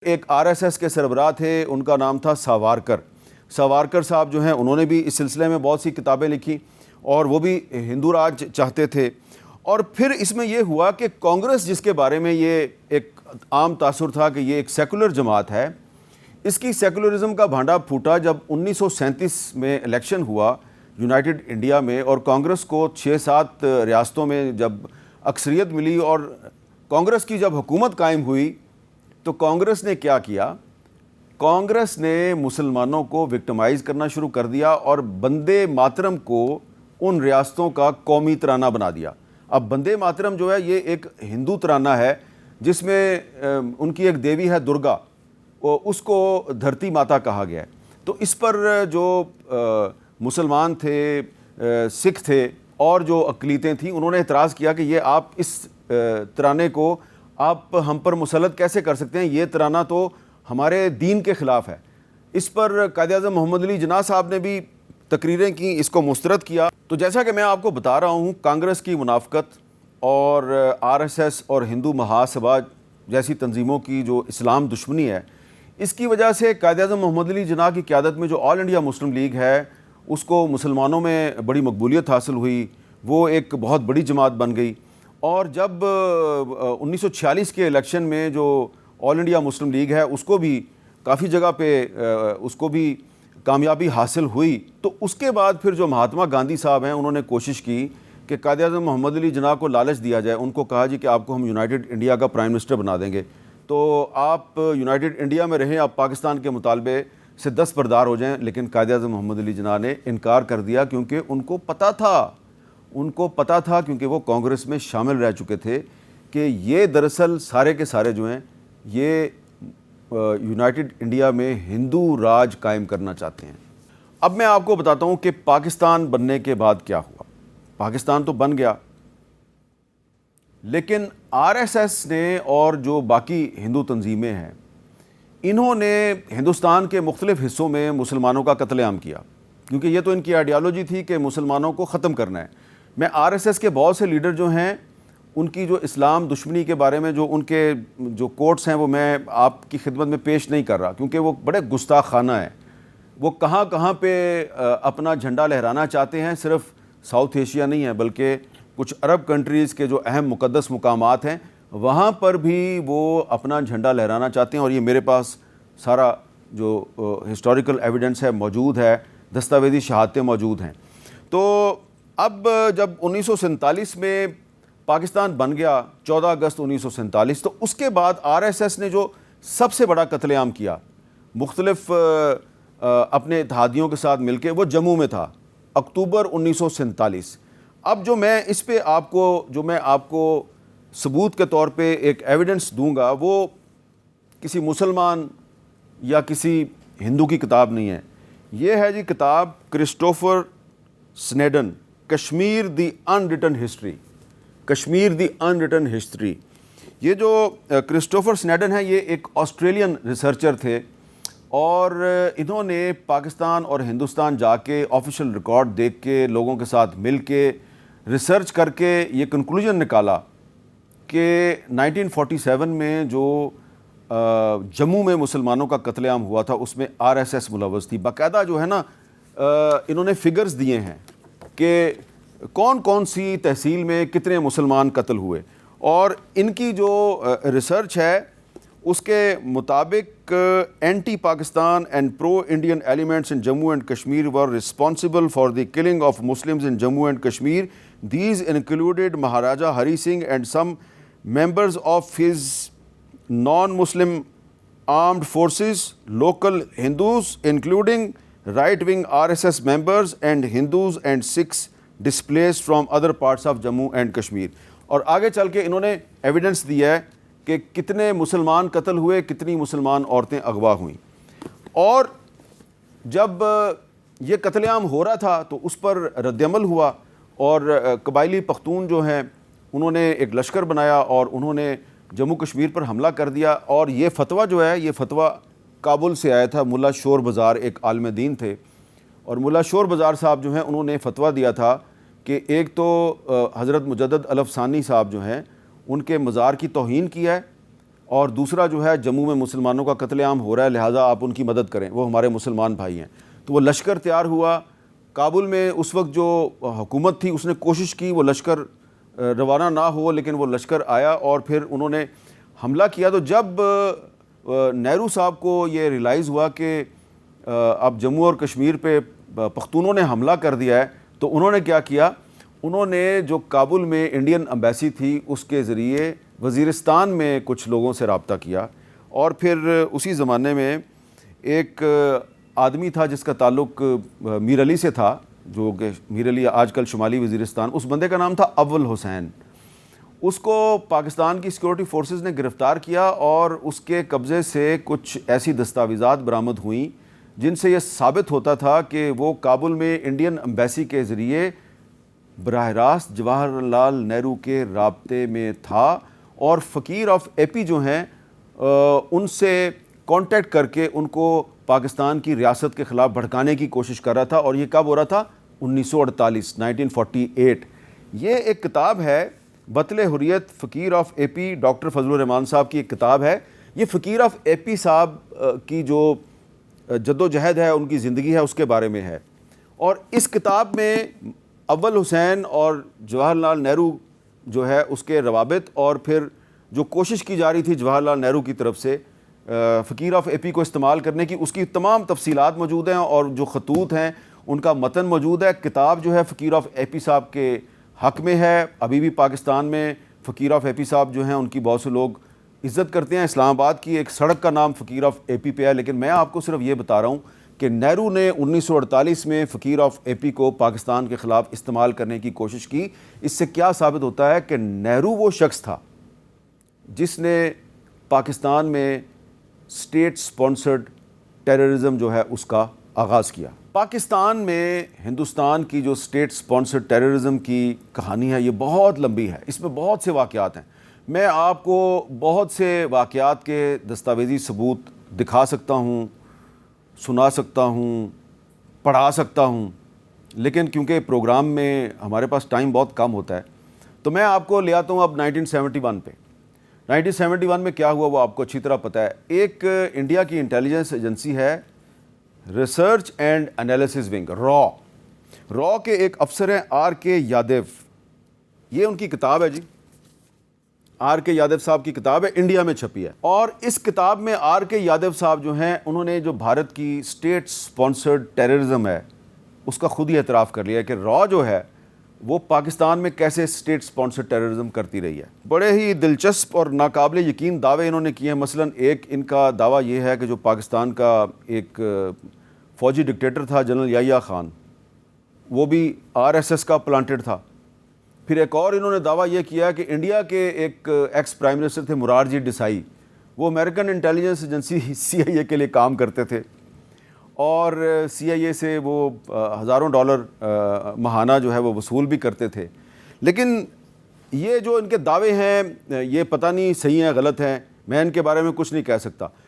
एक आरएसएस के सरबराह थे, उनका नाम था सावरकर। सावरकर साहब जो हैं उन्होंने भी इस सिलसिले में बहुत सी किताबें लिखी और वो भी हिंदू राज चाहते थे। और फिर इसमें ये हुआ कि कांग्रेस, जिसके बारे में ये एक आम तासुर था कि ये एक सेकुलर जमात है, इसकी सेकुलरिज्म का भांडा फूटा जब 1937 में इलेक्शन हुआ यूनाइटेड इंडिया में और कांग्रेस को 6-7 रियासतों में जब अक्सरियत मिली और कांग्रेस की जब हुकूमत कायम हुई तो कांग्रेस ने क्या किया? कांग्रेस ने मुसलमानों को विक्टिमाइज़ करना शुरू कर दिया और वंदे मातरम को उन रियासतों का कौमी तराना बना दिया। अब वंदे मातरम जो है ये एक हिंदू तराना है जिसमें उनकी एक देवी है दुर्गा, उसको धरती माता कहा गया है। तो इस पर जो मुसलमान थे, सिख थे और जो अक़लीतें थीं, उन्होंने एतराज़ किया कि ये आप इस तराने को आप हम पर मुसल्लत कैसे कर सकते हैं, ये तराना तो हमारे दीन के ख़िलाफ़ है। इस पर कायद-ए-आज़म मोहम्मद अली जिन्ना साहब ने भी तकरीरें की, इसको मुस्तरद किया। तो जैसा कि मैं आपको बता रहा हूँ, कांग्रेस की मुनाफ़क़त और आरएसएस और हिंदू महासभा जैसी तंजीमों की जो इस्लाम दुश्मनी है, इसकी वजह से कायद-ए-आज़म मोहम्मद अली जिन्ना की क़यादत में जो ऑल इंडिया मुस्लिम लीग है उसको मुसलमानों में बड़ी मकबूलियत हासिल हुई, वो एक बहुत बड़ी जमात बन गई। और जब 1946 के इलेक्शन में जो ऑल इंडिया मुस्लिम लीग है उसको भी काफ़ी जगह पे उसको भी कामयाबी हासिल हुई, तो उसके बाद फिर जो महात्मा गांधी साहब हैं उन्होंने कोशिश की कि कायद-ए-आज़म मोहम्मद अली जिन्ना को लालच दिया जाए। उनको कहा जी कि आपको हम यूनाइटेड इंडिया का प्राइम मिनिस्टर बना देंगे, तो आप यूनाइटेड इंडिया में रहें, आप पाकिस्तान के मुतालबे से दस्तबरदार हो जाएं। लेकिन कायद-ए-आज़म मोहम्मद अली जिन्ना ने इनकार कर दिया क्योंकि उनको पता था क्योंकि वो कांग्रेस में शामिल रह चुके थे कि ये दरअसल सारे के सारे जो हैं ये यूनाइटेड इंडिया में हिंदू राज कायम करना चाहते हैं। अब मैं आपको बताता हूँ कि पाकिस्तान बनने के बाद क्या हुआ। पाकिस्तान तो बन गया, लेकिन आरएसएस ने और जो बाकी हिंदू तंजीमें हैं इन्होंने हिंदुस्तान के मुख्तलिफ़ हिस्सों में मुसलमानों का कत्लेआम किया, क्योंकि ये तो इनकी आइडियालॉजी थी कि मुसलमानों को ख़त्म करना है। मैं आरएसएस के बहुत से लीडर जो हैं उनकी जो इस्लाम दुश्मनी के बारे में जो उनके जो कोट्स हैं वो मैं आपकी खिदमत में पेश नहीं कर रहा, क्योंकि वो बड़े गुस्ताखाना है। वो कहाँ कहाँ पे अपना झंडा लहराना चाहते हैं। सिर्फ साउथ एशिया नहीं है बल्कि कुछ अरब कंट्रीज़ के जो अहम मुक़द्दस मुकामात हैं वहाँ पर भी वो अपना झंडा लहराना चाहते हैं। और ये मेरे पास सारा जो हिस्टोरिकल एविडेंस है मौजूद है, दस्तावेज़ी शहादतें मौजूद हैं। तो अब जब 1947 में पाकिस्तान बन गया, 14 अगस्त 1947, तो उसके बाद आरएसएस ने जो सबसे बड़ा कत्लेआम किया मुख्तलिफ अपने इत्तेहादियों के साथ मिलके, वो जम्मू में था, अक्टूबर 1947। अब जो मैं आपको सबूत के तौर पे एक एविडेंस दूंगा वो किसी मुसलमान या किसी हिंदू की किताब नहीं है। ये है जी किताब क्रिस्टोफर स्नेडन, कश्मीर दी अनरिटन हिस्ट्री। कश्मीर दी अनरिटन हिस्ट्री। ये जो क्रिस्टोफर स्नेडन है ये एक ऑस्ट्रेलियन रिसर्चर थे और इन्होंने पाकिस्तान और हिंदुस्तान जाके ऑफिशियल रिकॉर्ड देख के, लोगों के साथ मिल के रिसर्च करके ये कंक्लूजन निकाला कि 1947 में जो जम्मू में मुसलमानों का कत्लेआम हुआ था उसमें आरएसएस मुलव्वस थी। बाकायदा जो है ना इन्होंने फिगर्स दिए हैं कि कौन कौन सी तहसील में कितने मुसलमान कत्ल हुए। और इनकी जो रिसर्च है उसके मुताबिक anti Pakistan and pro Indian elements in Jammu and Kashmir were responsible for the killing of Muslims in Jammu and Kashmir. These included Maharaja Hari Singh and some members of his non-Muslim armed forces, local Hindus including right-wing RSS members and Hindus and Sikhs displaced from other parts of Jammu and Kashmir। और आगे चल के इन्होंने evidence दिया है कि कितने मुसलमान कत्ल हुए, कितनी मुसलमान औरतें अगवा हुईं। और जब ये कत्लेआम हो रहा था तो उस पर रद्दअमल हुआ और कबायली पख्तून जो हैं उन्होंने एक लश्कर बनाया और उन्होंने जम्मू कश्मीर पर हमला कर दिया। और ये फतवा जो है ये फतवा काबुल से आया था। मुल्ला शोर बाज़ार एक आलिम दीन थे और मुल्ला शोर बाज़ार साहब जो हैं उन्होंने फतवा दिया था कि एक तो हज़रत मुजद्दद अल-अफ़सानी साहब जो हैं उनके मज़ार की तौहीन किया है और दूसरा जो है जम्मू में मुसलमानों का कत्लेआम हो रहा है, लिहाजा आप उनकी मदद करें, वो हमारे मुसलमान भाई हैं। तो वो लश्कर तैयार हुआ। काबुल में उस वक्त जो हुकूमत थी उसने कोशिश की वो लश्कर रवाना ना हो, लेकिन वो लश्कर आया और फिर उन्होंने हमला किया। तो जब नेहरू साहब को ये रियलाइज़ हुआ कि अब जम्मू और कश्मीर पे पख्तूनों ने हमला कर दिया है, तो उन्होंने क्या किया, उन्होंने जो काबुल में इंडियन एम्बेसी थी उसके ज़रिए वज़ीरिस्तान में कुछ लोगों से रब्ता किया। और फिर उसी ज़माने में एक आदमी था जिसका ताल्लुक़ मीर अली से था, जो कि मीर अली आजकल शुमाली वज़ीरिस्तान, उस बंदे का नाम था अव्वल हुसैन। उसको पाकिस्तान की सिक्योरिटी फोर्सेस ने गिरफ़्तार किया और उसके कब्ज़े से कुछ ऐसी दस्तावेज़ात बरामद हुई जिनसे ये साबित होता था कि वो काबुल में इंडियन एम्बेसी के ज़रिए बराह रास्त जवाहरलाल नेहरू के राब्ते में था और फ़कीर ऑफ एपी जो हैं उनसे कांटेक्ट करके उनको पाकिस्तान की रियासत के ख़िलाफ़ भड़काने की कोशिश कर रहा था। और ये कब हो रहा था? 1948, 1948। ये एक किताब है बतले हुर्रियत फ़कीर of AP, doctor Fazlur Rahman साहब की एक किताब है। ये फ़कीर ऑफ एपी साहब की जो जद्दोजहद है, उनकी ज़िंदगी है, उसके बारे में है। और इस किताब में अव्वल हुसैन और जवाहरलाल नेहरू जो है उसके रवाबित और फिर जो कोशिश की जा रही थी जवाहरलाल नेहरू की तरफ से फ़कीर ऑफ एपी को इस्तेमाल करने की, उसकी तमाम तफसीलात मौजूद हैं और जो खतूत हैं उनका मतन मौजूद है। किताब जो है फ़कीर ऑफ एपी साहब के हक़ में है। अभी भी पाकिस्तान में फ़कीर ऑफ एपी साहब जो हैं उनकी बहुत से लोग इज़्ज़त करते हैं। इस्लामाबाद की एक सड़क का नाम फ़कीर ऑफ एपी पे है। लेकिन मैं आपको सिर्फ ये बता रहा हूँ कि नेहरू ने 1948 में फ़कीर ऑफ एपी को पाकिस्तान के ख़िलाफ़ इस्तेमाल करने की कोशिश की। इससे क्या साबित होता है कि नेहरू वो शख्स था जिसने पाकिस्तान में स्टेट स्पॉन्सर्ड टेररिज्म जो है उसका आगाज़ किया। पाकिस्तान में हिंदुस्तान की जो स्टेट स्पॉन्सर्ड टेररिज्म की कहानी है ये बहुत लंबी है, इसमें बहुत से वाक़यात हैं। मैं आपको बहुत से वाक़यात के दस्तावेज़ी सबूत दिखा सकता हूँ, सुना सकता हूँ, पढ़ा सकता हूँ, लेकिन क्योंकि प्रोग्राम में हमारे पास टाइम बहुत कम होता है तो मैं आपको ले आता हूँ अब 1971 पे। 1971 में क्या हुआ वो आपको अच्छी तरह पता है। एक इंडिया की इंटेलिजेंस एजेंसी है research and analysis wing, raw के एक अफसर हैं RK यादव। ये उनकी किताब है जी, RK यादव साहब की किताब है, इंडिया में छपी है। और इस किताब में RK यादव साहब जो हैं उन्होंने जो भारत की स्टेट स्पॉन्सर्ड टेररिज्म है उसका खुद ही एतराफ़ कर लिया है कि रॉ जो है वो पाकिस्तान में कैसे स्टेट स्पॉन्सर्ड टेररिज्म करती रही है। बड़े ही दिलचस्प और नाकाबिले यकीन दावे इन्होंने किए हैं। मसलन एक इनका दावा ये है कि जो पाकिस्तान का एक फ़ौजी डिक्टेटर था जनरल याहिया खान, वो भी RSS का प्लांटेड था। फिर एक और इन्होंने दावा ये किया कि इंडिया के एक एक्स प्राइम मिनिस्टर थे मुरारजी देसाई, वो अमेरिकन इंटेलिजेंस एजेंसी CIA के लिए काम करते थे और CIA से वो हज़ारों डॉलर माहाना जो है वो वसूल भी करते थे। लेकिन ये जो इनके दावे हैं ये पता नहीं सही हैं गलत हैं, मैं इनके बारे में कुछ नहीं कह सकता।